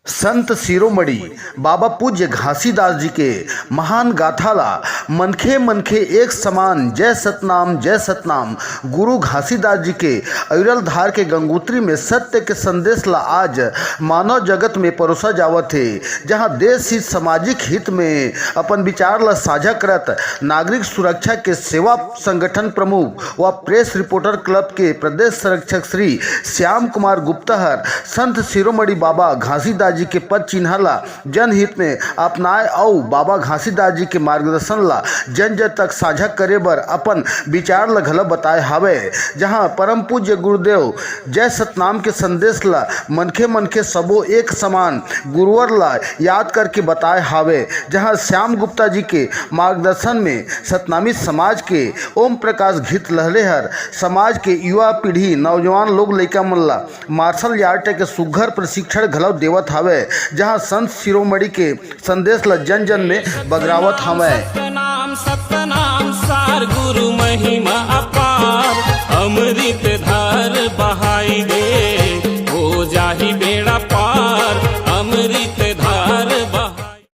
संत शिरोमणि बाबा पूज्य घासीदास जी के महान गाथाला मनखे मनखे एक समान जय सतनाम गुरु घासीदास जी के अविरल धार के गंगोत्री में सत्य के संदेश ला आज मानव जगत में परोसा जावत है। जहां देश हित सामाजिक हित में अपन विचार ला साझा करत नागरिक सुरक्षा के सेवा संगठन प्रमुख व प्रेस रिपोर्टर क्लब के प्रदेश संरक्षक श्री श्याम कुमार गुप्ता हर संत शिरोमणि बाबा घासीदास जी के पद चिन्ह ला जनहित में अपनाए और बाबा घासीदास जी के मार्गदर्शन ला जन जन तक साझा करे बर अपन विचार ला घला बताए हावे। जहां परम पूज्य गुरुदेव जय सतनाम के संदेश ला मनखे मनखे सबो एक समान गुरुवर ला याद करके बताए हावे। जहां श्याम गुप्ता जी के मार्गदर्शन में सतनामी समाज के ओम प्रकाश घित लहले हर समाज के युवा पीढ़ी नौजवान लोग लइका मन ला मार्शल आर्ट के सुघर प्रशिक्षण घलव देवत हावे। जहां संत शिरोमणि के संदेश ला जन जन में बगरावत हवे। सतनाम सार गुरु महिमा